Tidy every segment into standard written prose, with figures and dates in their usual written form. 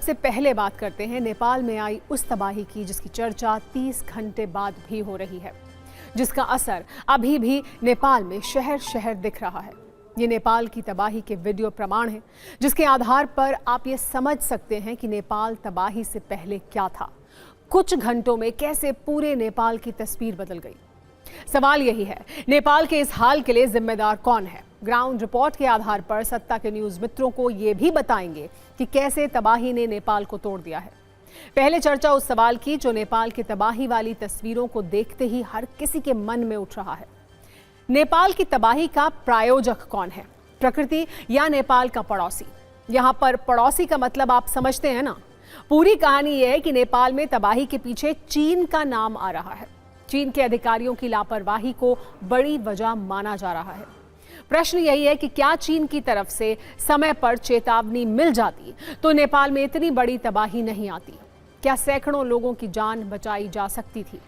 सबसे पहले बात करते हैं नेपाल में आई उस तबाही की जिसकी चर्चा 30 घंटे बाद भी हो रही है, जिसका असर अभी भी नेपाल में शहर शहर दिख रहा है। ये नेपाल की तबाही के वीडियो प्रमाण हैं, जिसके आधार पर आप ये समझ सकते हैं कि नेपाल तबाही से पहले क्या था। कुछ घंटों में कैसे पूरे नेपाल की तस्वीर बदल गई। सवाल यही है, नेपाल के इस हाल के लिए जिम्मेदार कौन है? ग्राउंड रिपोर्ट के आधार पर सत्ता के न्यूज मित्रों को ये भी बताएंगे कि कैसे तबाही ने नेपाल को तोड़ दिया है। पहले चर्चा उस सवाल की जो नेपाल की तबाही वाली तस्वीरों को देखते ही हर किसी के मन में उठ रहा है। नेपाल की तबाही का प्रायोजक कौन है? प्रकृति या नेपाल का पड़ोसी? यहाँ पर पड़ोसी का मतलब आप समझते हैं ना। पूरी कहानी यह है कि नेपाल में तबाही के पीछे चीन का नाम आ रहा है। चीन के अधिकारियों की लापरवाही को बड़ी वजह माना जा रहा है। प्रश्न यही है कि क्या चीन की तरफ से समय पर चेतावनी मिल जाती तो नेपाल में इतनी बड़ी तबाही नहीं आती? क्या सैकड़ों लोगों की जान बचाई जा सकती थी?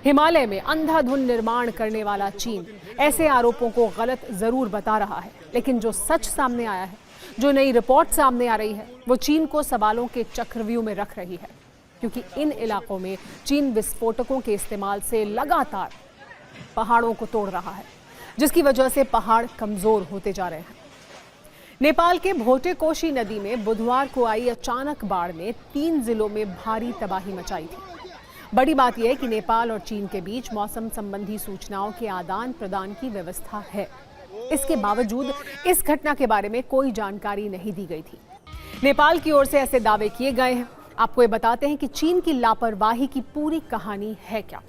हिमालय में अंधाधुंध निर्माण करने वाला चीन ऐसे आरोपों को गलत जरूर बता रहा है, लेकिन जो सच सामने आया है, जो नई रिपोर्ट सामने आ रही है, वो चीन को सवालों के चक्रव्यूह में रख रही है, क्योंकि इन इलाकों में चीन विस्फोटकों के इस्तेमाल से लगातार पहाड़ों को तोड़ रहा है, जिसकी वजह से पहाड़ कमजोर होते जा रहे हैं। नेपाल के भोटेकोशी नदी में बुधवार को आई अचानक बाढ़ ने 3 जिलों में भारी तबाही मचाई थी। बड़ी बात यह है कि नेपाल और चीन के बीच मौसम संबंधी सूचनाओं के आदान प्रदान की व्यवस्था है। इसके बावजूद इस घटना के बारे में कोई जानकारी नहीं दी गई थी। नेपाल की ओर से ऐसे दावे किए गए हैं। आपको ये बताते हैं कि चीन की लापरवाही की पूरी कहानी है क्या।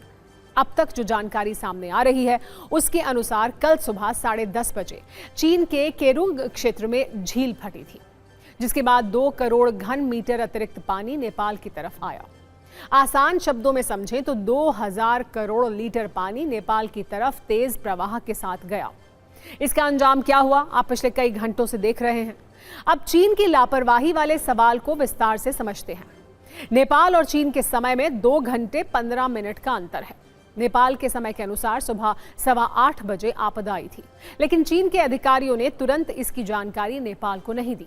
अब तक जो जानकारी सामने आ रही है उसके अनुसार कल सुबह 10:30 बजे चीन के केरुंग क्षेत्र में झील फटी थी, जिसके बाद 2 करोड़ घन मीटर अतिरिक्त पानी नेपाल की तरफ आया। आसान शब्दों में समझें तो 2000 करोड़ लीटर पानी नेपाल की तरफ तेज प्रवाह के साथ गया। इसका अंजाम क्या हुआ, आप पिछले कई घंटों से देख रहे हैं। अब चीन की लापरवाही वाले सवाल को विस्तार से समझते हैं। नेपाल और चीन के समय में 2 घंटे 15 मिनट का अंतर है। नेपाल के समय के अनुसार सुबह 8:15 बजे आपदा आई थी, लेकिन चीन के अधिकारियों ने तुरंत इसकी जानकारी नेपाल को नहीं दी।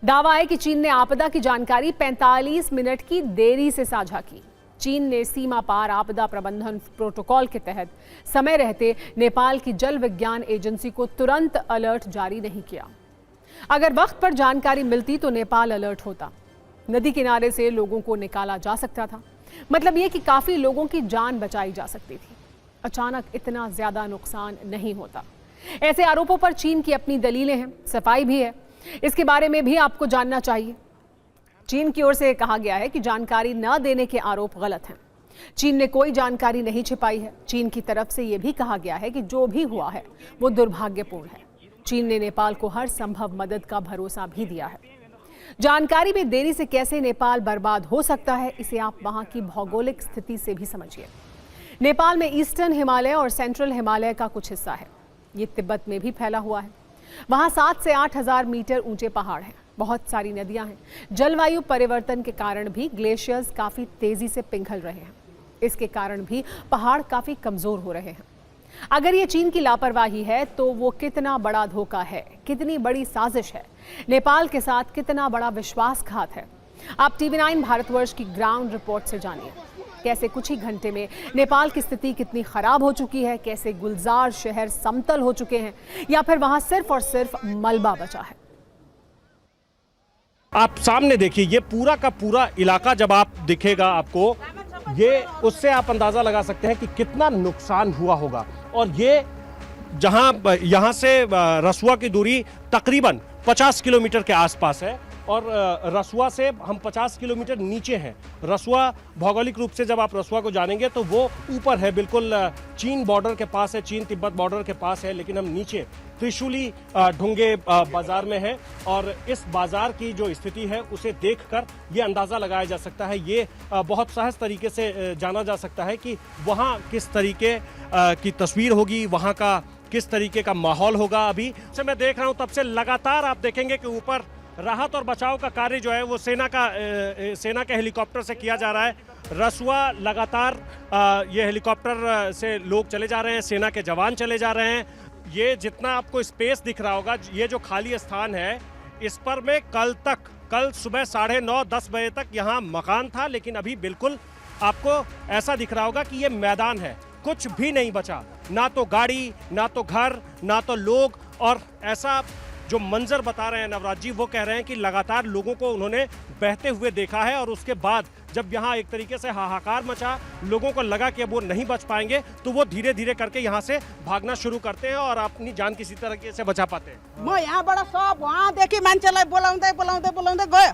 दावा है कि चीन ने आपदा की जानकारी 45 मिनट की देरी से साझा की। चीन ने सीमा पार आपदा प्रबंधन प्रोटोकॉल के तहत समय रहते नेपाल की जल विज्ञान एजेंसी को तुरंत अलर्ट जारी नहीं किया। अगर वक्त पर जानकारी मिलती तो नेपाल अलर्ट होता, नदी किनारे से लोगों को निकाला जा सकता था। मतलब ये कि काफी लोगों की जान बचाई जा सकती थी। अचानक इतना ज्यादा नुकसान नहीं होता। ऐसे आरोपों पर चीन की अपनी दलीलें हैं, सफाई भी है। इसके बारे में भी आपको जानना चाहिए। चीन की ओर से कहा गया है कि जानकारी न देने के आरोप गलत हैं। चीन ने कोई जानकारी नहीं छिपाई है। चीन की तरफ से यह भी कहा गया है कि जो भी हुआ है वो दुर्भाग्यपूर्ण है। चीन ने नेपाल को हर संभव मदद का भरोसा भी दिया है। जानकारी में देरी से कैसे नेपाल बर्बाद हो सकता है, इसे आप वहां की भौगोलिक स्थिति से भी समझिए। नेपाल में ईस्टर्न हिमालय और सेंट्रल हिमालय का कुछ हिस्सा है। ये तिब्बत में भी फैला हुआ है। वहां 7 से 8,000 मीटर ऊंचे पहाड़ हैं, बहुत सारी नदियां हैं। जलवायु परिवर्तन के कारण भी ग्लेशियर्स काफी तेजी से पिघल रहे हैं। इसके कारण भी पहाड़ काफी कमजोर हो रहे हैं। अगर ये चीन की लापरवाही है तो वो कितना बड़ा धोखा है, कितनी बड़ी साजिश है, नेपाल के साथ कितना बड़ा विश्वासघात है। आप TV9 भारतवर्ष की ग्राउंड रिपोर्ट से जानिए कैसे कुछ ही घंटे में नेपाल की स्थिति कितनी खराब हो चुकी है, कैसे गुलजार शहर समतल हो चुके हैं या फिर वहां सिर्फ और सिर्फ मलबा बचा है। आप सामने देखिए, ये पूरा का पूरा इलाका जब आप दिखेगा आपको, ये उससे आप अंदाजा लगा सकते हैं कि कितना नुकसान हुआ होगा। और ये जहां यहां से रसुआ की दूरी तकरीबन 50 किलोमीटर के आसपास है और रसुआ से हम 50 किलोमीटर नीचे हैं। रसुआ भौगोलिक रूप से जब आप रसुआ को जानेंगे तो वो ऊपर है, बिल्कुल चीन बॉर्डर के पास है, चीन तिब्बत बॉर्डर के पास है, लेकिन हम नीचे त्रिशूली ढुंगे बाजार में है। और इस बाजार की जो स्थिति है उसे देखकर ये अंदाजा लगाया जा सकता है, ये बहुत सहज तरीके से जाना जा सकता है कि वहाँ किस तरीके की तस्वीर होगी, वहाँ का किस तरीके का माहौल होगा। अभी से मैं देख रहा हूँ तब से लगातार आप देखेंगे कि ऊपर राहत और बचाव का कार्य जो है वो सेना के हेलीकॉप्टर से किया जा रहा है। रसुआ लगातार ये हेलीकॉप्टर से लोग चले जा रहे हैं, सेना के जवान चले जा रहे हैं। ये जितना आपको स्पेस दिख रहा होगा, ये जो खाली स्थान है इस पर में कल कल सुबह 9:30-10 बजे तक यहाँ मकान था, लेकिन अभी बिल्कुल आपको ऐसा दिख रहा होगा कि ये मैदान है, कुछ भी नहीं बचा, ना तो गाड़ी, ना तो घर, ना तो लोग। और ऐसा जो मंजर बता रहे हैं नवराज जी, वो कह रहे हैं कि लगातार लोगों को उन्होंने बहते हुए देखा है और उसके बाद जब यहाँ एक तरीके से हाहाकार मचा, लोगों को लगा कि अब वो नहीं बच पाएंगे, तो वो धीरे धीरे करके यहाँ से भागना शुरू करते हैं और अपनी जान किसी तरीके से बचा पाते हैं। म यहाँबाट सब वहाँदेखि मान्छेलाई बोलाउँदै बोलाउँदै बोलाउँदै गयो,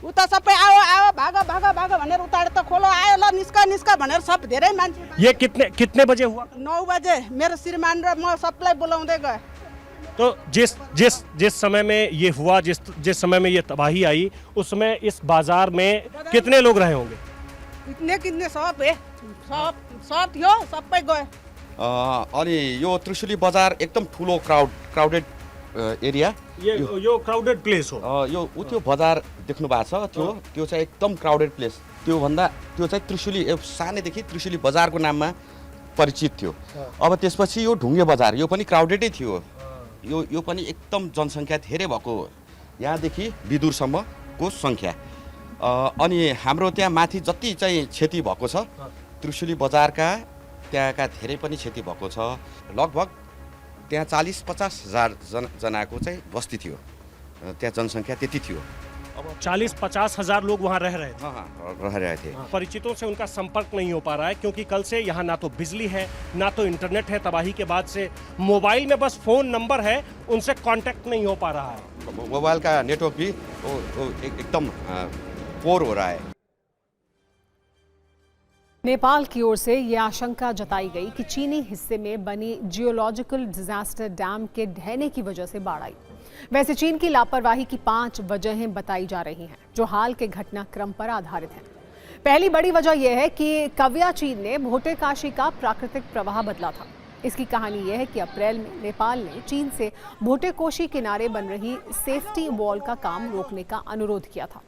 उता सबै आओ आओ भाग भाग भाग भनेर उताबाट त खोलो आयो, ल निस्का निस्का भनेर सब धेरै मान्छे। ये कितने बजे हुआ? 9 बजे मेरो श्रीमान र म सबलाई बोलाउँदै गए। तो जिस समय में ये हुआ, जिस समय में ये तबाही आई, उस समय इस बाजार में कितने लोग रहे होंगे? कितने सब सब थियो, सबै गए। अनि यो त्रिशुली बजार एकदम ठुलो क्राउडेड एरिया, यो क्राउडेड प्लेस हो। यो त्यो बजार देख्नु भएको छ, त्यो चाहिँ एकदम क्राउडेड प्लेस। त्यो चाहिँ त्रिशुली सानैदेखि त्रिशुली बजारको नाममा परिचित थियो। अब त्यसपछि यो ढुङ्गे बजार, यो पनि क्राउडेडै थियो। यो पनि एकदम जनसङ्ख्या धेरै भएको, यहाँदेखि विदुरसम्मको सङ्ख्या। अनि हाम्रो त्यहाँ माथि जति चाहिँ क्षति भएको छ, त्रिशुली बजारका त्यहाँका धेरै पनि क्षति भएको छ। लगभग त्यहाँ 40-50 हजार जनाको चाहिँ बस्ती थियो, त्यहाँ जनसङ्ख्या त्यति थियो। अब 40-50 हजार लोग वहाँ रह रहे थे। हाँ, रह रहे थे। परिचितों से उनका संपर्क नहीं हो पा रहा है, क्योंकि कल से यहाँ ना तो बिजली है, ना तो इंटरनेट है। तबाही के बाद से मोबाइल में बस फोन नंबर है, उनसे कांटेक्ट नहीं हो पा रहा है। मोबाइल का नेटवर्क भी एकदम पोर हो रहा है। नेपाल की ओर से ये आशंका जताई गई कि चीनी हिस्से में बनी जियोलॉजिकल डिजास्टर डैम के ढहने की वजह से बाढ़ आई। वैसे चीन की लापरवाही की 5 वजहें बताई जा रही हैं, जो हाल के घटनाक्रम पर आधारित हैं। पहली बड़ी वजह यह है कि कव्या चीन ने भोटे काशी का प्राकृतिक प्रवाह बदला था। इसकी कहानी यह है कि अप्रैल में नेपाल ने चीन से भोटे कोशी किनारे बन रही सेफ्टी वॉल का काम रोकने का अनुरोध किया था।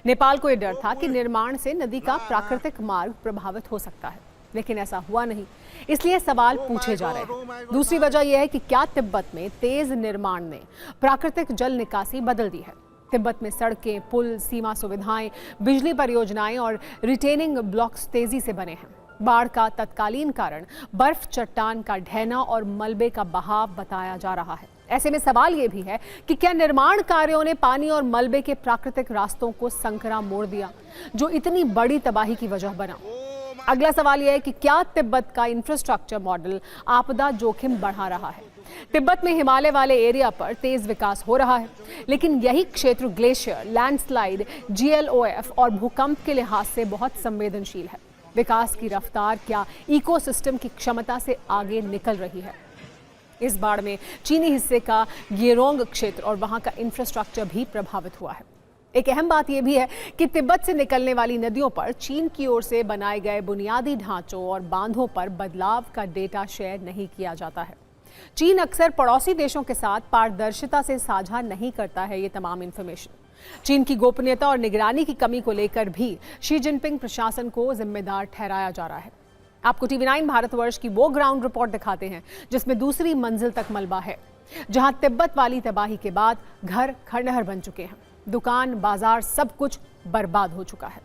नेपाल को यह डर था कि निर्माण से नदी का प्राकृतिक मार्ग प्रभावित हो सकता है, लेकिन ऐसा हुआ नहीं, इसलिए सवाल पूछे जा रहे हैं। दूसरी वजह यह है कि क्या तिब्बत में तेज निर्माण ने प्राकृतिक जल निकासी बदल दी है। तिब्बत में सड़कें, पुल, सीमा सुविधाएं, बिजली परियोजनाएं और रिटेनिंग ब्लॉक्स तेजी से बने हैं। बाढ़ का तत्कालीन कारण बर्फ चट्टान का ढहना और मलबे का बहाव बताया जा रहा है। ऐसे में सवाल यह भी है कि क्या निर्माण कार्यों ने पानी और मलबे के प्राकृतिक रास्तों को संकरा मोड़ दिया, जो इतनी बड़ी तबाही की वजह बना। अगला सवाल यह है कि क्या तिब्बत का इंफ्रास्ट्रक्चर मॉडल आपदा जोखिम बढ़ा रहा है। तिब्बत में हिमालय वाले एरिया पर तेज विकास हो रहा है, लेकिन यही क्षेत्र ग्लेशियर, लैंडस्लाइड, GLOF और भूकंप के लिहाज से बहुत संवेदनशील है। विकास की रफ्तार क्या इकोसिस्टम की क्षमता से आगे निकल रही है। इस बाढ़ में चीनी हिस्से का गेरोंग क्षेत्र और वहां का इंफ्रास्ट्रक्चर भी प्रभावित हुआ है। एक अहम बात यह भी है कि तिब्बत से निकलने वाली नदियों पर चीन की ओर से बनाए गए बुनियादी ढांचों और बांधों पर बदलाव का डेटा शेयर नहीं किया जाता है। चीन अक्सर पड़ोसी देशों के साथ पारदर्शिता से साझा नहीं करता है ये तमाम इंफॉर्मेशन। चीन की गोपनीयता और निगरानी की कमी को लेकर भी शी जिनपिंग प्रशासन को जिम्मेदार ठहराया जा रहा है। आपको TV9 भारतवर्ष की वो ग्राउंड रिपोर्ट दिखाते हैं जिसमें दूसरी मंजिल तक मलबा है, जहां तिब्बत वाली तबाही के बाद घर खंडहर बन चुके हैं, दुकान, बाजार, सब कुछ बर्बाद हो चुका है।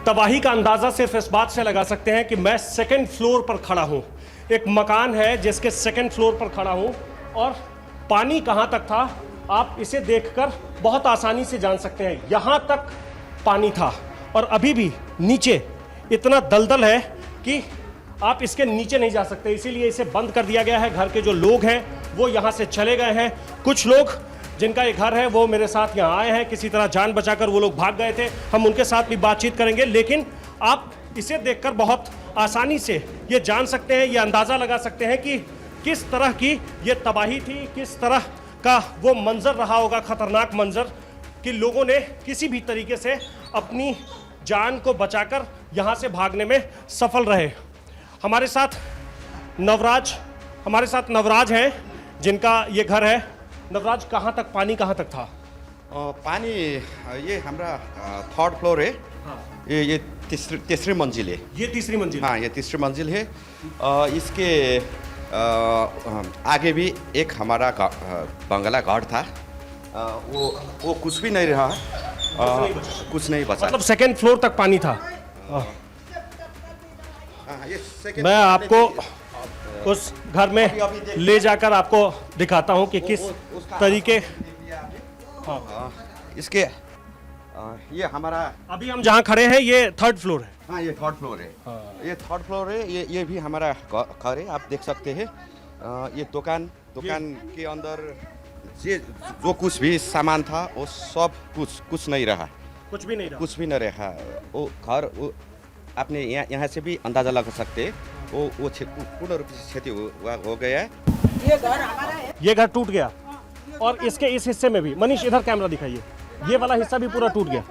तबाही का अंदाजा सिर्फ इस बात से लगा सकते हैं कि मैं 2nd फ्लोर पर खड़ा हूं। एक मकान है जिसके 2nd फ्लोर पर खड़ा हूं और पानी कहां तक था आप इसे देखकर बहुत आसानी से जान सकते हैं। यहां तक पानी था और अभी भी नीचे इतना दलदल है कि आप इसके नीचे नहीं जा सकते, इसीलिए इसे बंद कर दिया गया है। घर के जो लोग हैं वो यहाँ से चले गए हैं। कुछ लोग जिनका ये घर है वो मेरे साथ यहाँ आए हैं, किसी तरह जान बचाकर वो लोग भाग गए थे। हम उनके साथ भी बातचीत करेंगे, लेकिन आप इसे देखकर बहुत आसानी से ये जान सकते हैं, ये अंदाज़ा लगा सकते हैं कि किस तरह की ये तबाही थी, किस तरह का वो मंजर रहा होगा, खतरनाक मंजर, कि लोगों ने किसी भी तरीके से अपनी जान को बचाकर यहाँ से भागने में सफल रहे। हमारे साथ नवराज हैं जिनका ये घर है। नवराज, कहाँ तक पानी कहाँ तक था? पानी ये हमारा 3rd फ्लोर है। ये तीसरी मंजिल है। ये तीसरी मंजिल? हाँ, ये तीसरी मंजिल है। इसके आगे भी एक हमारा बंगला घर था, वो कुछ भी नहीं रहा, कुछ नहीं बचा। मतलब सेकंड फ्लोर तक पानी था। हाँ, ये second मैं floor आपको देखिए। उस घर में ले जाकर आपको दिखाता हूँ कि किस तरीके। इसके ये हमारा, अभी हम जहाँ खड़े हैं ये थर्ड फ्लोर है। हाँ ये थर्ड फ्लोर है। ये थर्ड फ्लोर है। ये भी हमारा घर है, आप देख सकते हैं। ये दुकान के अंदर जो कुछ भी सामान था वो सब कुछ नहीं रहा, कुछ भी नहीं रहा। कुछ भी नहीं रहा। वो घर आपने यहाँ से भी अंदाजा लगा सकते हैं, वो पूर्ण रूप से क्षति हो गया है। ये घर हमारा है। ये घर टूट गया और इसके इस हिस्से में भी। मनीष इधर कैमरा दिखाइए, ये वाला हिस्सा भी पूरा टूट गया।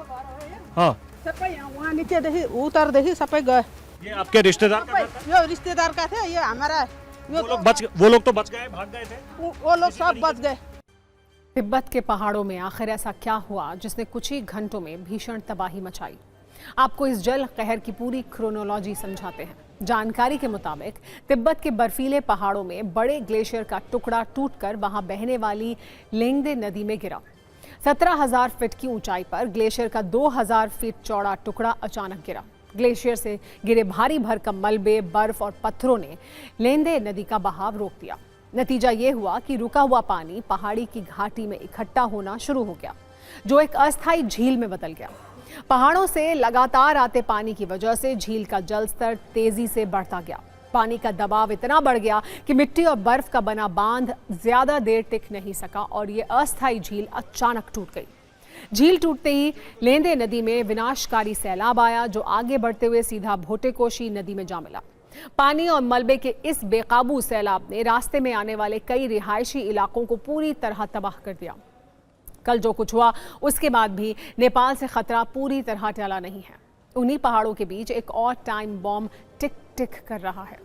हाँ, सबै वहाँ नीचे देखि उतरदेखि सबै गए। ये आपके रिश्तेदार का घर था? यो रिश्तेदार का थे, ये हमारा। वो लोग तो बच गए, भाग गए थे। वो लोग सब बच गए। तिब्बत के पहाड़ों में आखिर ऐसा क्या हुआ जिसने कुछ ही घंटों में भीषण तबाही मचाई? आपको इस जल कहर की पूरी क्रोनोलॉजी समझाते हैं। जानकारी के मुताबिक तिब्बत के बर्फीले पहाड़ों में बड़े ग्लेशियर का टुकड़ा टूटकर वहां बहने वाली लेंगदे नदी में गिरा। 17,000 फीट की ऊंचाई पर ग्लेशियर का 2,000 फीट चौड़ा टुकड़ा अचानक गिरा। ग्लेशियर से गिरे भारी भरकम मलबे, बर्फ और पत्थरों ने लेंगदे नदी का बहाव रोक दिया। नतीजा ये हुआ कि रुका हुआ पानी पहाड़ी की घाटी में इकट्ठा होना शुरू हो गया, जो एक अस्थायी झील में बदल गया। पहाड़ों से लगातार आते पानी की वजह से झील का जल स्तर तेजी से बढ़ता गया। पानी का दबाव इतना बढ़ गया कि मिट्टी और बर्फ का बना बांध ज्यादा देर टिक नहीं सका और ये अस्थायी झील अचानक टूट गई। झील टूटते ही लेंदे नदी में विनाशकारी सैलाब आया, जो आगे बढ़ते हुए सीधा भोटेकोशी नदी में जा मिला। पानी और मलबे के इस बेकाबू सैलाब ने रास्ते में आने वाले कई रिहायशी इलाकों को पूरी तरह तबाह कर दिया। कल जो कुछ हुआ उसके बाद भी नेपाल से खतरा पूरी तरह टला नहीं है। उन्हीं पहाड़ों के बीच एक और टाइम बॉम्ब टिक टिक कर रहा है।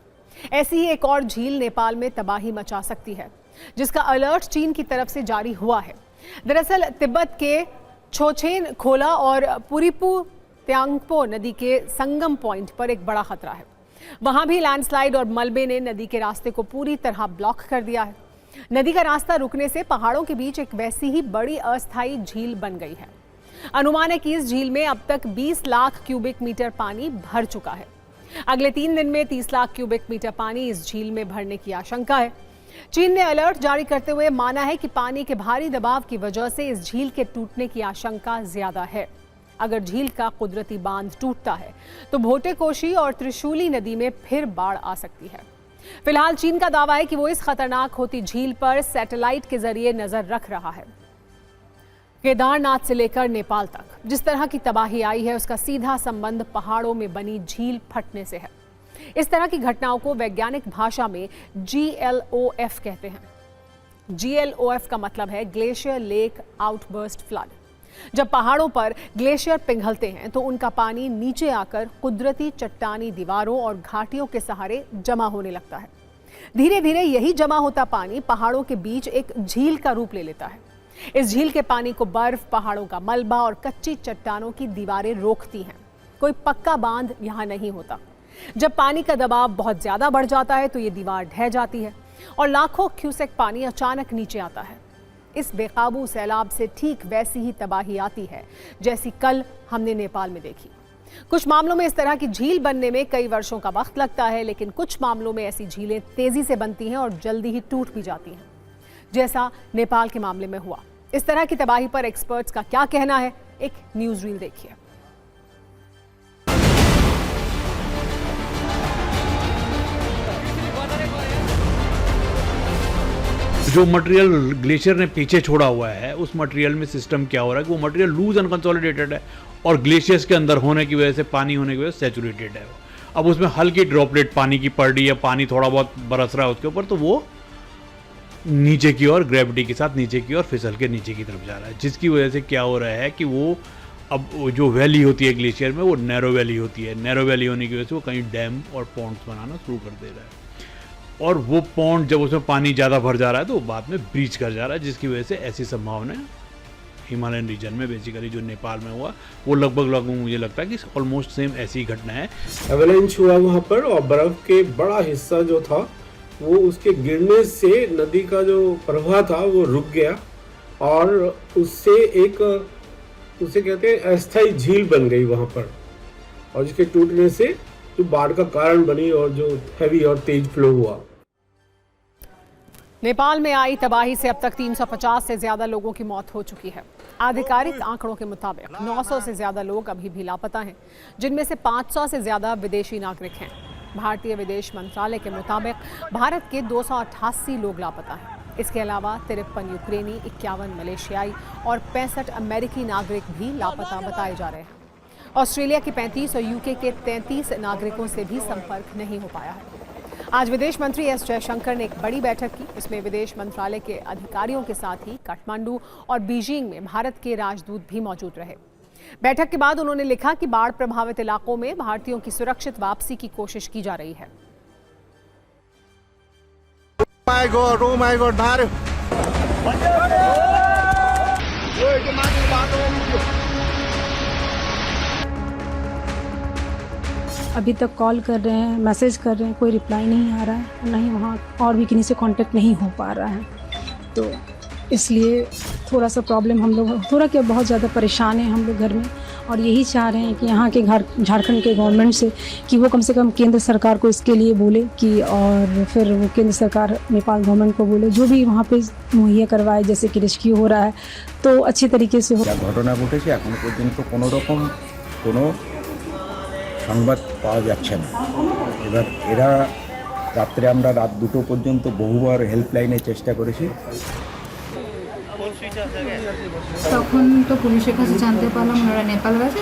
ऐसी ही एक और झील नेपाल में तबाही मचा सकती है, जिसका अलर्ट चीन की तरफ से जारी हुआ है। दरअसल तिब्बत के छोछेन खोला और पुरीपू त्यांगपो नदी के संगम पॉइंट पर एक बड़ा खतरा है। वहां भी लैंडस्लाइड और मलबे ने नदी के रास्ते को पूरी तरह ब्लॉक कर दिया है। नदी का रास्ता रुकने से पहाड़ों के बीच एक वैसी ही बड़ी अस्थायी झील बन गई है। अनुमान है कि इस झील में अब तक 20 लाख क्यूबिक मीटर पानी भर चुका है। अगले 3 दिन में 30 लाख क्यूबिक मीटर पानी इस झील में भरने की आशंका है। चीन ने अलर्ट जारी करते हुए माना है कि पानी के भारी दबाव की वजह से इस झील के टूटने की आशंका ज्यादा है। अगर झील का कुदरती बांध टूटता है तो भोटेकोशी और त्रिशूली नदी में फिर बाढ़ आ सकती है। फिलहाल चीन का दावा है कि वो इस खतरनाक होती झील पर सैटेलाइट के जरिए नजर रख रहा है। केदारनाथ से लेकर नेपाल तक जिस तरह की तबाही आई है, उसका सीधा संबंध पहाड़ों में बनी झील फटने से है। इस तरह की घटनाओं को वैज्ञानिक भाषा में GLOF कहते हैं। GLOF का मतलब है ग्लेशियर लेक आउटबर्स्ट फ्लड। जब पहाड़ों पर ग्लेशियर पिघलते हैं तो उनका पानी नीचे आकर कुदरती चट्टानी दीवारों और घाटियों के सहारे जमा होने लगता है। धीरे धीरे यही जमा होता पानी पहाड़ों के बीच एक झील का रूप ले लेता है। इस झील के पानी को बर्फ, पहाड़ों का मलबा और कच्ची चट्टानों की दीवारें रोकती हैं। कोई पक्का बांध यहाँ नहीं होता। जब पानी का दबाव बहुत ज्यादा बढ़ जाता है तो ये दीवार ढह जाती है और लाखों क्यूसेक पानी अचानक नीचे आता है। इस बेकाबू सैलाब से ठीक वैसी ही तबाही आती है जैसी कल हमने नेपाल में देखी। कुछ मामलों में इस तरह की झील बनने में कई वर्षों का वक्त लगता है, लेकिन कुछ मामलों में ऐसी झीलें तेजी से बनती हैं और जल्दी ही टूट भी जाती हैं, जैसा नेपाल के मामले में हुआ। इस तरह की तबाही पर एक्सपर्ट्स का क्या कहना है, एक न्यूज रील देखिए। जो मटेरियल ग्लेशियर ने पीछे छोड़ा हुआ है उस मटेरियल में सिस्टम क्या हो रहा है कि वो मटेरियल लूज अनकंसोलिडेटेड है और ग्लेशियर्स के अंदर होने की वजह से, पानी होने की वजह से सैचुरेटेड है। अब उसमें हल्की ड्रॉपलेट पानी की पड़ रही है, पानी थोड़ा बहुत बरस रहा है उसके ऊपर, तो वो नीचे की ओर ग्रेविटी के साथ नीचे की ओर फिसल के नीचे की तरफ जा रहा है, जिसकी वजह से क्या हो रहा है कि वो अब जो वैली होती है ग्लेशियर में वो नैरो वैली होती है। नैरो वैली होने की वजह से वो कहीं डैम और पॉन्ड्स बनाना शुरू कर दे रहा है और वो पॉन्ड जब उसमें पानी ज़्यादा भर जा रहा है तो वो बाद में ब्रीच कर जा रहा है, जिसकी वजह से ऐसी संभावना हिमालयन रीजन में बेसिकली जो नेपाल में हुआ वो लगभग मुझे लगता है कि ऑलमोस्ट सेम ऐसी घटना है। एवलांच हुआ वहाँ पर और बर्फ के बड़ा हिस्सा जो था वो उसके गिरने से नदी का जो प्रवाह था वो रुक गया और उससे एक उसे कहते हैं अस्थायी झील बन गई वहां पर, और जिसके टूटने से जो बाढ़ का कारण बनी और जो हैवी और तेज फ्लो हुआ। नेपाल में आई तबाही से अब तक 350 से ज्यादा लोगों की मौत हो चुकी है। आधिकारिक आंकड़ों के मुताबिक 900 से ज्यादा लोग अभी भी लापता हैं, जिनमें से 500 से ज्यादा विदेशी नागरिक हैं। भारतीय विदेश मंत्रालय के मुताबिक भारत के 288 लोग लापता हैं। इसके अलावा 53 यूक्रेनी, 51 मलेशियाई और 65 अमेरिकी नागरिक भी लापता बताए जा रहे हैं। ऑस्ट्रेलिया के 35 और यूके के 33 नागरिकों से भी संपर्क नहीं हो पाया है। आज विदेश मंत्री एस जयशंकर ने एक बड़ी बैठक की। इसमें विदेश मंत्रालय के अधिकारियों के साथ ही काठमांडू और बीजिंग में भारत के राजदूत भी मौजूद रहे। बैठक के बाद उन्होंने लिखा कि बाढ़ प्रभावित इलाकों में भारतीयों की सुरक्षित वापसी की कोशिश की जा रही है। अभी तक कॉल कर रहे हैं, मैसेज कर रहे हैं, कोई रिप्लाई नहीं आ रहा है, नहीं वहाँ और भी किसी से कांटेक्ट नहीं हो पा रहा है। तो इसलिए थोड़ा सा प्रॉब्लम हम लोग, थोड़ा क्या बहुत ज़्यादा परेशान हैं हम लोग घर में, और यही चाह रहे हैं कि यहाँ के झारखंड के गवर्नमेंट से कि वो कम से कम केंद्र सरकार को इसके लिए बोले कि, और फिर वो केंद्र सरकार नेपाल गवर्नमेंट को बोले जो भी वहाँ पे मुहैया करवाए, जैसे कि रेस्क्यू हो रहा है तो अच्छी तरीके से हो। घटना घटेছে এখনো পর্যন্ত কোনো রকম কোনো সংবাদ পাওয়া যাচ্ছে না। এবার এরা রাত্রে আমরা রাত 2টো পর্যন্ত বহুবার হেল্পলাইনে চেষ্টা করেছি। তখন তো পুলিশের কাছে জানতে পারলাম ওনারা নেপাল গেছে,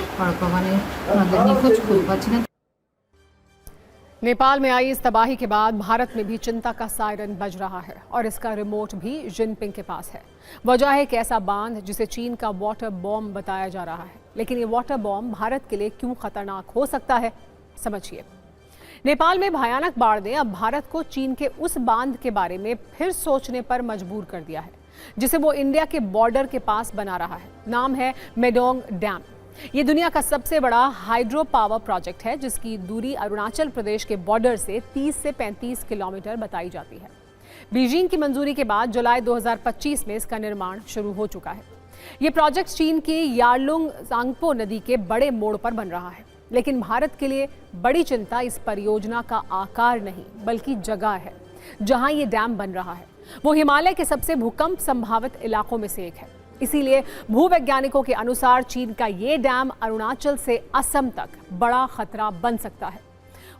মানে ওনাদের নিখোঁজ খুঁজে পাচ্ছি না। नेपाल में आई इस तबाही के बाद भारत में भी चिंता का सायरन बज रहा है और इसका रिमोट भी जिनपिंग के पास है। वजह है एक ऐसा बांध जिसे चीन का वाटर बॉम्ब बताया जा रहा है। लेकिन ये वाटर बॉम्ब भारत के लिए क्यों खतरनाक हो सकता है, समझिए। नेपाल में भयानक बाढ़ ने अब भारत को चीन के उस बांध के बारे में फिर सोचने पर मजबूर कर दिया है जिसे वो इंडिया के बॉर्डर के पास बना रहा है। नाम है मेडोंग डैम। ये दुनिया का सबसे बड़ा हाइड्रो पावर प्रोजेक्ट है जिसकी दूरी अरुणाचल प्रदेश के बॉर्डर से 30 से 35 किलोमीटर बताई जाती है। बीजिंग की मंजूरी के बाद जुलाई 2025 में इसका निर्माण शुरू हो चुका है। ये प्रोजेक्ट चीन की यारलुंग सांगपो नदी के बड़े मोड़ पर बन रहा है। लेकिन भारत के लिए बड़ी चिंता इस परियोजना का आकार नहीं बल्कि जगह है जहां ये डैम बन रहा है। वो हिमालय के सबसे भूकंप संभावित इलाकों में से एक है। इसीलिए भूवैज्ञानिकों के अनुसार चीन का ये डैम अरुणाचल से असम तक बड़ा खतरा बन सकता है।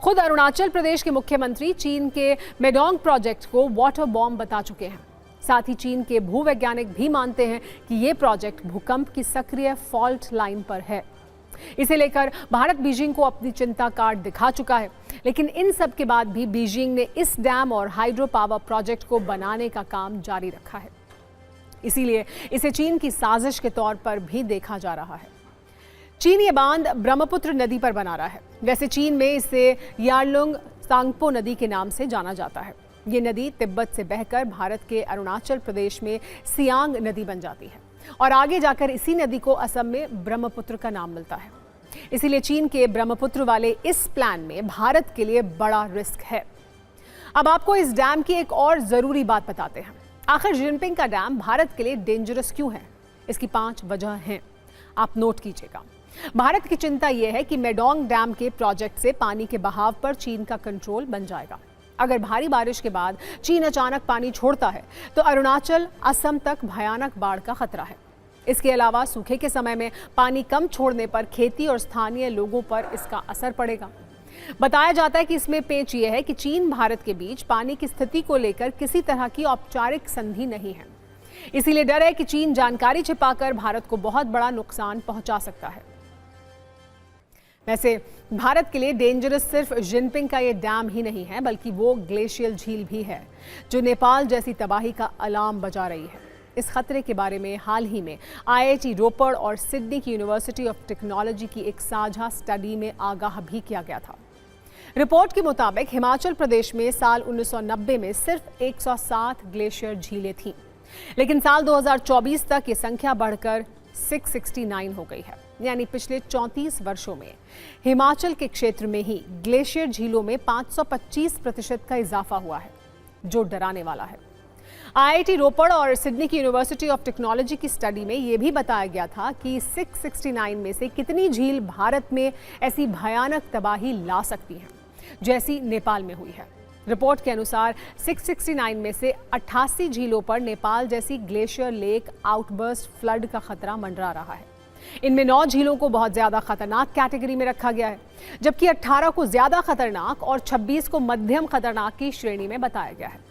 खुद अरुणाचल प्रदेश के मुख्यमंत्री चीन के मेडोंग प्रोजेक्ट को वाटर बॉम्ब बता चुके हैं। साथ ही चीन के भूवैज्ञानिक भी मानते हैं कि ये प्रोजेक्ट भूकंप की सक्रिय फॉल्ट लाइन पर है। इसे लेकर भारत बीजिंग को अपनी चिंता कार्ड दिखा चुका है। लेकिन इन सब के बाद भी बीजिंग ने इस डैम और हाइड्रो पावर प्रोजेक्ट को बनाने का काम जारी रखा है। इसीलिए इसे चीन की साजिश के तौर पर भी देखा जा रहा है। चीन ये बांध ब्रह्मपुत्र नदी पर बना रहा है। वैसे चीन में इसे यारलुंग सांगपो नदी के नाम से जाना जाता है। ये नदी तिब्बत से बहकर भारत के अरुणाचल प्रदेश में सियांग नदी बन जाती है और आगे जाकर इसी नदी को असम में ब्रह्मपुत्र का नाम मिलता है। इसीलिए चीन के ब्रह्मपुत्र वाले इस प्लान में भारत के लिए बड़ा रिस्क है। अब आपको इस डैम की एक और जरूरी बात बताते हैं। आखिर जिनपिंग का डैम भारत के लिए डेंजरस क्यों है? इसकी 5 वजह हैं, आप नोट कीजिएगा। भारत की चिंता यह है कि मेडोंग डैम के प्रोजेक्ट से पानी के बहाव पर चीन का कंट्रोल बन जाएगा। अगर भारी बारिश के बाद चीन अचानक पानी छोड़ता है तो अरुणाचल, असम तक भयानक बाढ़ का खतरा है। इसके अलावा सूखे के समय में पानी कम छोड़ने पर खेती और स्थानीय लोगों पर इसका असर पड़ेगा। बताया जाता है कि इसमें पेच ये है कि चीन भारत के बीच पानी की स्थिति को लेकर किसी तरह की औपचारिक संधि नहीं है। इसीलिए डर है कि चीन जानकारी छिपाकर भारत को बहुत बड़ा नुकसान पहुंचा सकता है। वैसे भारत के लिए डेंजरस सिर्फ जिनपिंग का ये डैम ही नहीं है बल्कि वो ग्लेशियल झील भी है जो नेपाल जैसी तबाही का अलार्म बजा रही है। इस खतरे के बारे में हाल ही में IIT रोपड़ और सिडनी की यूनिवर्सिटी ऑफ टेक्नोलॉजी की एक साझा स्टडी में आगाह भी किया गया था। रिपोर्ट के मुताबिक हिमाचल प्रदेश में साल 1990 में सिर्फ 107 ग्लेशियर झीलें थीं, लेकिन साल 2024 तक ये संख्या बढ़कर 669 हो गई है। यानी पिछले 34 वर्षों में हिमाचल के क्षेत्र में ही ग्लेशियर झीलों में 525% का इजाफा हुआ है, जो डराने वाला है। IIT रोपड़ और सिडनी की यूनिवर्सिटी ऑफ टेक्नोलॉजी की स्टडी में यह भी बताया गया था कि 669 में से कितनी झील भारत में ऐसी भयानक तबाही ला सकती हैं जैसी नेपाल में हुई है। रिपोर्ट के अनुसार 669 में से 88 झीलों पर नेपाल जैसी ग्लेशियर लेक आउटबर्स्ट फ्लड का खतरा मंडरा रहा है। इनमें 9 झीलों को बहुत ज्यादा खतरनाक कैटेगरी में रखा गया है, जबकि 18 को ज्यादा खतरनाक और 26 को मध्यम खतरनाक की श्रेणी में बताया गया है।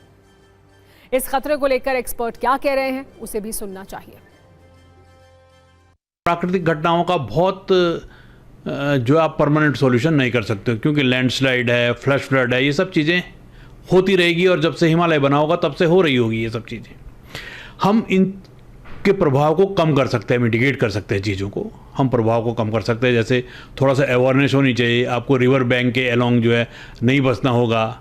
इस खतरे को लेकर एक्सपर्ट क्या कह रहे हैं, उसे भी सुनना चाहिए। प्राकृतिक घटनाओं का बहुत जो आप परमानेंट सॉल्यूशन नहीं कर सकते, क्योंकि लैंडस्लाइड है, फ्लैश फ्लड है, ये सब चीज़ें होती रहेगी और जब से हिमालय बना होगा तब से हो रही होगी ये सब चीज़ें। हम इनके प्रभाव को कम कर सकते हैं, मिटिगेट कर सकते हैं चीज़ों को, हम प्रभाव को कम कर सकते हैं। जैसे थोड़ा सा अवेयरनेस होनी चाहिए, आपको रिवर बैंक के अलोंग जो है नहीं बसना होगा,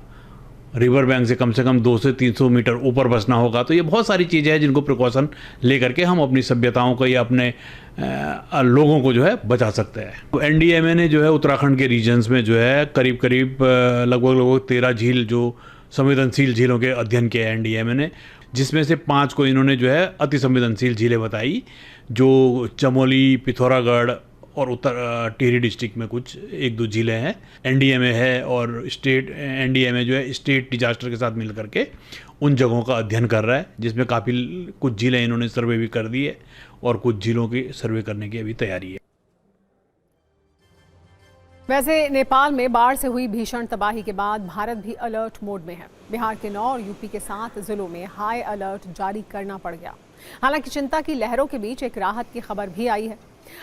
रिवर बैंक से कम 200 से 300 मीटर ऊपर बसना होगा। तो ये बहुत सारी चीज़ें हैं जिनको प्रिकॉशन लेकर के हम अपनी सभ्यताओं को या अपने लोगों को जो है बचा सकते हैं। NDMA ने जो है उत्तराखंड के रीजन्स में जो है करीब लगभग 13 झील जो संवेदनशील झीलों के अध्ययन किया है NDMA ने, जिसमें से 5 को इन्होंने जो है अति संवेदनशील झीलें बताई, जो चमोली, पिथौरागढ़ और उत्तर टिहरी डिस्ट्रिक्ट में कुछ 1-2 झीलें हैं। NDMA है और NDMA जो है स्टेट डिजास्टर के साथ मिल करके उन जगहों का अध्ययन कर रहा है, जिसमें काफ़ी कुछ झीलें इन्होंने सर्वे भी कर दी है और कुछ झीलों की सर्वे करने की अभी तैयारी है। वैसे नेपाल में बाढ़ से हुई भीषण तबाही के बाद भारत भी अलर्ट मोड में है। बिहार के 9 और यूपी के 7 जिलों में हाई अलर्ट जारी करना पड़ गया। हालांकि चिंता की लहरों के बीच एक राहत की खबर भी आई है।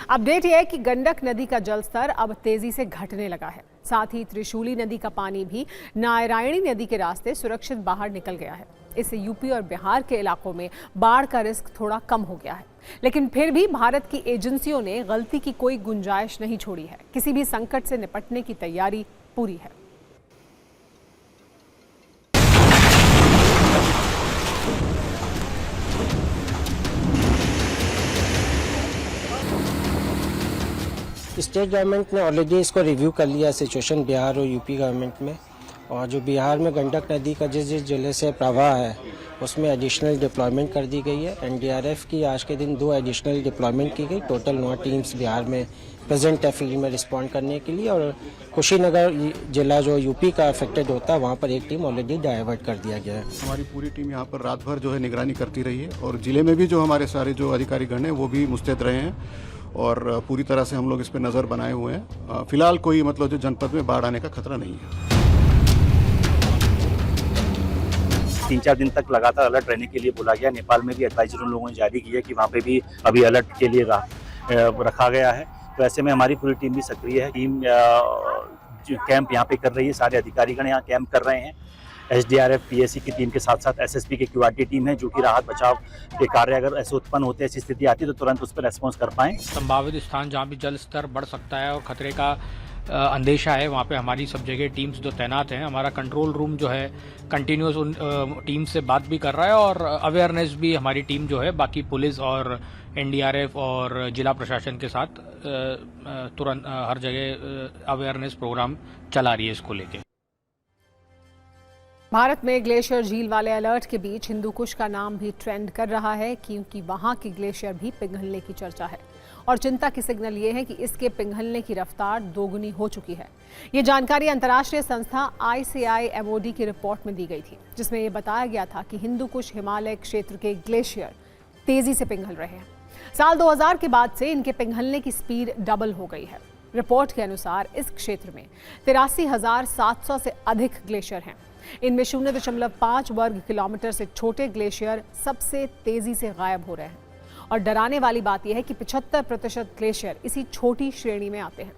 अपडेट यह है कि गंडक नदी का जलस्तर अब तेजी से घटने लगा है। साथ ही त्रिशूली नदी का पानी भी नारायणी नदी के रास्ते सुरक्षित बाहर निकल गया है। इससे यूपी और बिहार के इलाकों में बाढ़ का रिस्क थोड़ा कम हो गया है, लेकिन फिर भी भारत की एजेंसियों ने गलती की कोई गुंजाइश नहीं छोड़ी है। किसी भी संकट से निपटने की तैयारी पूरी है। स्टेट गवर्नमेंट ने ऑलरेडी इसको रिव्यू कर लिया सिचुएशन बिहार और यूपी गवर्नमेंट में, और जो बिहार में गंडक नदी का जिस जिले से प्रवाह है उसमें एडिशनल डिप्लॉयमेंट कर दी गई है। NDRF की आज के दिन 2 एडिशनल डिप्लॉयमेंट की गई। टोटल 9 टीम्स बिहार में प्रेजेंट है फील्ड में रिस्पॉन्ड करने के लिए, और कुशीनगर जिला जो यूपी का अफेक्टेड होता है वहाँ पर एक टीम ऑलरेडी डाइवर्ट कर दिया गया है। हमारी पूरी टीम यहाँ पर रात भर जो है निगरानी करती रही है, और जिले में भी जो हमारे सारे जो अधिकारीगण हैं वो भी मुस्तैद रहे हैं, और पूरी तरह से हम लोग इस पर नज़र बनाए हुए हैं। फिलहाल कोई मतलब जो जनपद में बाढ़ आने का खतरा नहीं है। 3-4 दिन तक लगातार अलर्ट रहने के लिए बोला गया। नेपाल में भी एडवाइजरी उन लोगों ने जारी की है कि वहाँ पे भी अभी अलर्ट के लिए रखा गया है। तो ऐसे में हमारी पूरी टीम भी सक्रिय है। टीम कैंप यहाँ पे कर रही है, सारे अधिकारीगण यहाँ कैंप कर रहे हैं। SDRF PSC की टीम के साथ साथ SSP की QRT टीम है, जो कि राहत बचाव के कार्य अगर ऐसे उत्पन्न होते हैं, ऐसी स्थिति आती है तो तुरंत उस पर रेस्पॉन्स कर पाएँ। संभावित स्थान जहाँ भी जल स्तर बढ़ सकता है और खतरे का अंदेशा है, वहाँ पे हमारी सब जगह टीम्स जो तैनात हैं, हमारा कंट्रोल रूम जो है कंटिन्यूस उन टीम से बात भी कर रहा है, और अवेयरनेस भी हमारी टीम जो है बाकी पुलिस और NDRF और जिला प्रशासन के साथ तुरंत हर जगह अवेयरनेस प्रोग्राम चला रही है इसको लेके। भारत में ग्लेशियर झील वाले अलर्ट के बीच हिंदू कुश का नाम भी ट्रेंड कर रहा है, क्योंकि वहां की ग्लेशियर भी पिघलने की चर्चा है। और चिंता की सिग्नल ये है कि इसके पिघलने की रफ्तार दोगुनी हो चुकी है। ये जानकारी अंतर्राष्ट्रीय संस्था ICI MOD की रिपोर्ट में दी गई थी, जिसमें यह बताया गया था कि हिंदू कुश हिमालय क्षेत्र के ग्लेशियर तेजी से पिघल रहे हैं। साल 2000 के बाद से इनके पिघलने की स्पीड डबल हो गई है। रिपोर्ट के अनुसार इस क्षेत्र में 83,700 से अधिक ग्लेशियर हैं। इनमें 0.5 वर्ग किलोमीटर से छोटे ग्लेशियर सबसे तेजी से गायब हो रहे हैं, और डराने वाली बात यह है कि 75% ग्लेशियर इसी छोटी श्रेणी में आते हैं।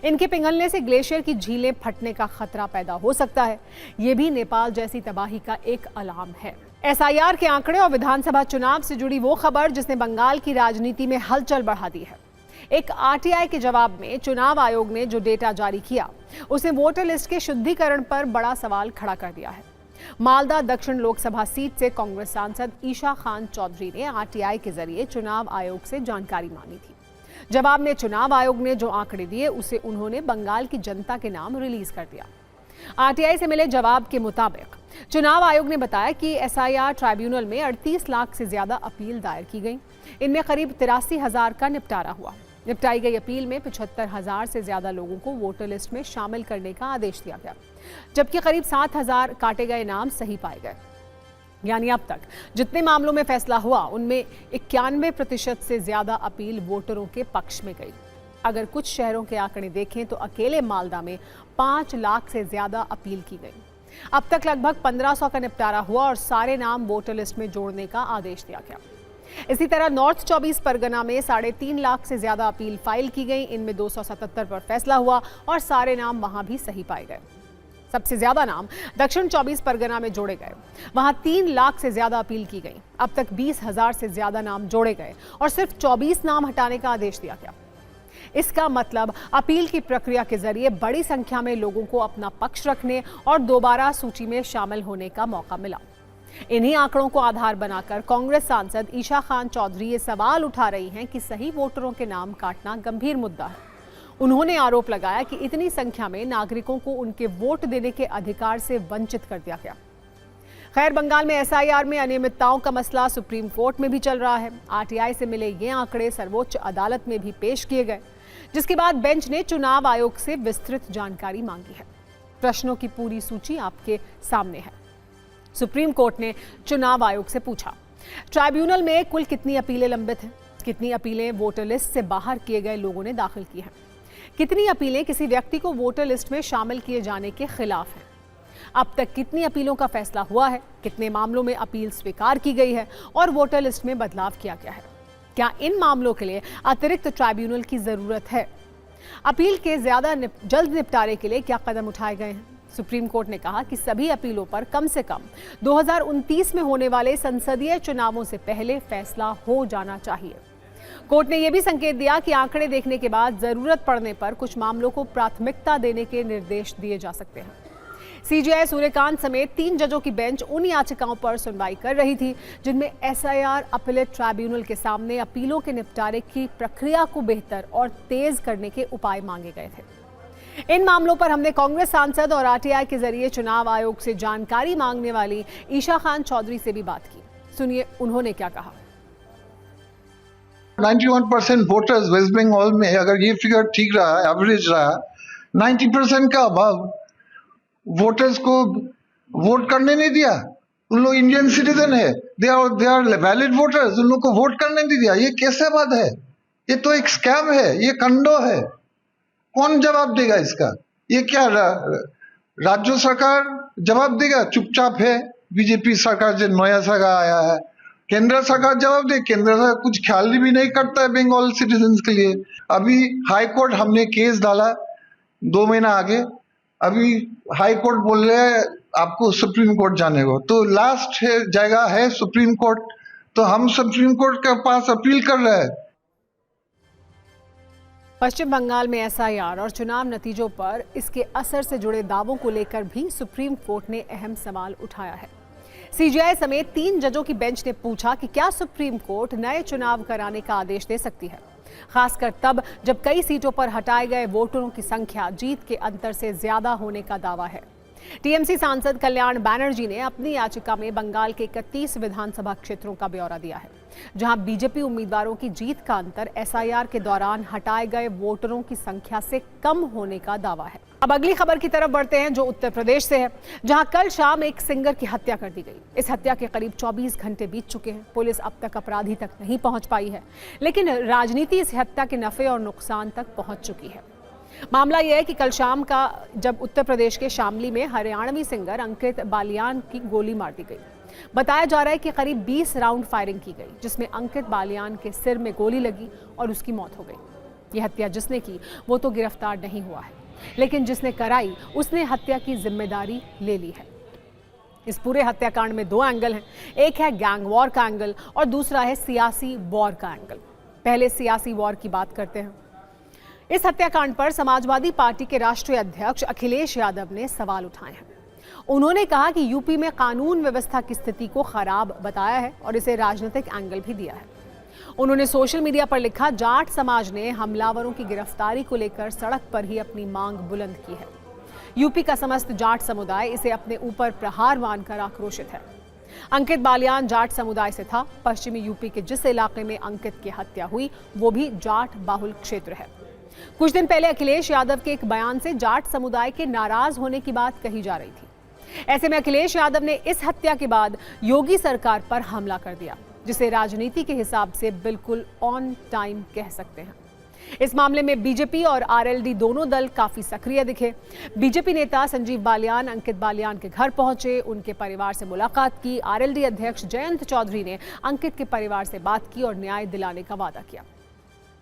इनके पिघलने से ग्लेशियर की झीलें फटने का खतरा पैदा हो सकता है। ये भी नेपाल जैसी तबाही का एक अलार्म है। SIR के आंकड़े और विधानसभा चुनाव से जुड़ी वो खबर जिसने बंगाल की राजनीति में हलचल बढ़ा दी है। एक RTI के जवाब में चुनाव आयोग ने जो डेटा जारी किया, उसने वोटर लिस्ट के शुद्धिकरण पर बड़ा सवाल खड़ा कर दिया है। मालदा दक्षिण लोकसभा सीट से कांग्रेस सांसद ईशा खान चौधरी ने RTI के जरिए चुनाव आयोग से जानकारी मांगी थी। जवाब में चुनाव आयोग ने जो आंकड़े दिए, उसे उन्होंने बंगाल की जनता के नाम रिलीज कर दिया। RTI से मिले जवाब के मुताबिक चुनाव आयोग ने बताया कि एसआईआर ट्राइब्यूनल में 38 लाख से ज्यादा अपील दायर की गई। इनमें करीब 83,000 का निपटारा हुआ। निपटाई गई अपील में 75,000 से ज्यादा लोगों को वोटर लिस्ट में शामिल करने का आदेश दिया गया, जबकि करीब 7,000 काटे गए नाम सही पाए गए। यानी अब तक जितने मामलों में फैसला हुआ उनमें 91% से ज्यादा अपील वोटरों के पक्ष में गई। अगर कुछ शहरों के आंकड़े देखें तो अकेले मालदा में 5 लाख से ज्यादा अपील की गई। अब तक लगभग 1500 का निपटारा हुआ और सारे नाम वोटर लिस्ट में जोड़ने का आदेश दिया गया। इसी तरह नॉर्थ 24 परगना में 3.5 लाख से ज्यादा अपील फाइल की गई। इनमें 277 पर फैसला हुआ और सारे नाम वहां भी सही पाए गए। सबसे ज्यादा नाम दक्षिण 24 परगना में जोड़े गए। वहां 3 लाख से ज्यादा अपील की गई। अब तक 20,000 से ज्यादा नाम जोड़े गए और सिर्फ 24 नाम हटाने का आदेश दिया गया। इसका मतलब अपील की प्रक्रिया के जरिए बड़ी संख्या में लोगों को अपना पक्ष रखने और दोबारा सूची में शामिल होने का मौका मिला। इन्हीं आंकड़ों को आधार बनाकर कांग्रेस सांसद ईशा खान चौधरी ये सवाल उठा रही हैं कि सही वोटरों के नाम काटना गंभीर मुद्दा है। उन्होंने आरोप लगाया कि इतनी संख्या में नागरिकों को उनके वोट देने के अधिकार से वंचित कर दिया गया। खैर, बंगाल में एसआईआर में अनियमितताओं का मसला सुप्रीम कोर्ट में भी चल रहा है। आरटीआई से मिले ये आंकड़े सर्वोच्च अदालत में भी पेश किए गए, जिसके बाद बेंच ने चुनाव आयोग से विस्तृत जानकारी मांगी है। प्रश्नों की पूरी सूची आपके सामने है। सुप्रीम कोर्ट ने चुनाव आयोग से पूछा, ट्राइब्यूनल में कुल कितनी अपीलें लंबित हैं? कितनी अपीलें वोटर लिस्ट से बाहर किए गए लोगों ने दाखिल की हैं? कितनी अपीलें किसी व्यक्ति को वोटर लिस्ट में शामिल किए जाने के खिलाफ हैं? अब तक कितनी अपीलों का फैसला हुआ है? कितने मामलों में अपील स्वीकार की गई है और वोटर लिस्ट में बदलाव किया गया है? क्या इन मामलों के लिए अतिरिक्त ट्राइब्यूनल की जरूरत है? अपील के ज्यादा जल्द निपटारे के लिए क्या कदम उठाए गए हैं? सुप्रीम कोर्ट ने कहा कि सभी अपीलों पर कम से कम 2029 में होने वाले संसदीय चुनावों से पहले फैसला हो जाना चाहिए। कोर्ट ने यह भी संकेत दिया कि आंकड़े देखने के बाद जरूरत पड़ने पर कुछ मामलों को प्राथमिकता देने के निर्देश दिए जा सकते हैं। सीजेआई सूर्यकांत समेत 3 जजों की बेंच उन याचिकाओं पर सुनवाई कर रही थी जिनमें एसआईआर अपीलेट ट्राइब्यूनल के सामने अपीलों के निपटारे की प्रक्रिया को बेहतर और तेज करने के उपाय मांगे गए थे। इन मामलों पर हमने कांग्रेस सांसद और आरटीआई के जरिए चुनाव आयोग से जानकारी मांगने वाली ईशा खान चौधरी से भी बात की। सुनिए उन्होंने क्या कहा। 91% वोटर्स वेस्ट बंगाल में, अगर ये फिगर ठीक रहा, एवरेज रहा, 90% का अभाव वोटर्स को वोट करने नहीं दिया। उन लोग इंडियन सिटीजन है, दे आर वैलिड वोटर्स, उन लोग को वोट करने नहीं दिया। ये कैसे बात है? ये तो एक स्कैम है, ये कंडो है। कौन जवाब देगा इसका? ये क्या राज्य सरकार जवाब देगा? चुपचाप है बीजेपी सरकार जो नया सरकार आया है। केंद्र सरकार जवाब दे, केंद्र सरकार कुछ ख्याल भी नहीं करता है बंगाल सिटीजन्स के लिए। अभी हाई कोर्ट हमने केस डाला 2 महीना आगे, अभी हाई कोर्ट बोल रहे हैं आपको सुप्रीम कोर्ट जाने को, तो लास्ट जगह है सुप्रीम कोर्ट, तो हम सुप्रीम कोर्ट के पास अपील कर रहे हैं। पश्चिम बंगाल में एसआईआर और चुनाव नतीजों पर इसके असर से जुड़े दावों को लेकर भी सुप्रीम कोर्ट ने अहम सवाल उठाया है। सीजेआई समेत 3 जजों की बेंच ने पूछा कि क्या सुप्रीम कोर्ट नए चुनाव कराने का आदेश दे सकती है, खासकर तब जब कई सीटों पर हटाए गए वोटरों की संख्या जीत के अंतर से ज्यादा होने का दावा है। टीएमसी सांसद कल्याण बैनर्जी ने अपनी याचिका में बंगाल के 31 विधानसभा क्षेत्रों का ब्यौरा दिया है, जहां बीजेपी उम्मीदवारों की जीत का अंतर एसआईआर के दौरान हटाए गए वोटरों की संख्या से कम होने का दावा है। अब अगली खबर की तरफ बढ़ते हैं, जो उत्तर प्रदेश से है, जहां कल शाम एक सिंगर की हत्या कर दी गई। इस हत्या के करीब 24 घंटे बीत चुके हैं। पुलिस अब तक अपराधी तक नहीं पहुंच पाई है, लेकिन राजनीति इस हत्या के नफे और नुकसान तक पहुंच चुकी है। मामला यह है कि कल शाम का जब उत्तर प्रदेश के शामली में हरियाणवी सिंगर अंकित बालियान की गोली मार दी गई। बताया जा रहा है कि करीब 20 राउंड फायरिंग की गई, जिसमें अंकित बालियान के सिर में गोली लगी और उसकी मौत हो गई। यह हत्या जिसने की वो तो गिरफ्तार नहीं हुआ है, लेकिन जिसने कराई उसने हत्या की जिम्मेदारी ले ली है। इस पूरे हत्याकांड में 2 एंगल हैं। एक है गैंग वॉर का एंगल और दूसरा है सियासी वॉर का एंगल। पहले सियासी वॉर की बात करते हैं। इस हत्याकांड पर समाजवादी पार्टी के राष्ट्रीय अध्यक्ष अखिलेश यादव ने सवाल उठाए हैं। उन्होंने कहा कि यूपी में कानून व्यवस्था की स्थिति को खराब बताया है और इसे राजनीतिक एंगल भी दिया है। उन्होंने सोशल मीडिया पर लिखा, जाट समाज ने हमलावरों की गिरफ्तारी को लेकर सड़क पर ही अपनी मांग बुलंद की है। यूपी का समस्त जाट समुदाय इसे अपने ऊपर प्रहार मानकर आक्रोशित है। अंकित बालियान जाट समुदाय से था। पश्चिमी यूपी के जिस इलाके में अंकित की हत्या हुई वो भी जाट बाहुल क्षेत्र है। कुछ दिन पहले अखिलेश यादव के एक बयान से जाट समुदाय के नाराज होने की बात कही जा रही थी। ऐसे में अखिलेश यादव ने इस हत्या के बाद योगी सरकार पर हमला कर दिया, जिसे राजनीति के हिसाब से बिल्कुल ऑन टाइम कह सकते हैं। इस मामले में बीजेपी और आरएलडी दोनों दल काफी सक्रिय दिखे। बीजेपी नेता संजीव बालियान अंकित बालियान के घर पहुंचे, उनके परिवार से मुलाकात की। आरएलडी अध्यक्ष जयंत चौधरी ने अंकित के परिवार से बात की और न्याय दिलाने का वादा किया।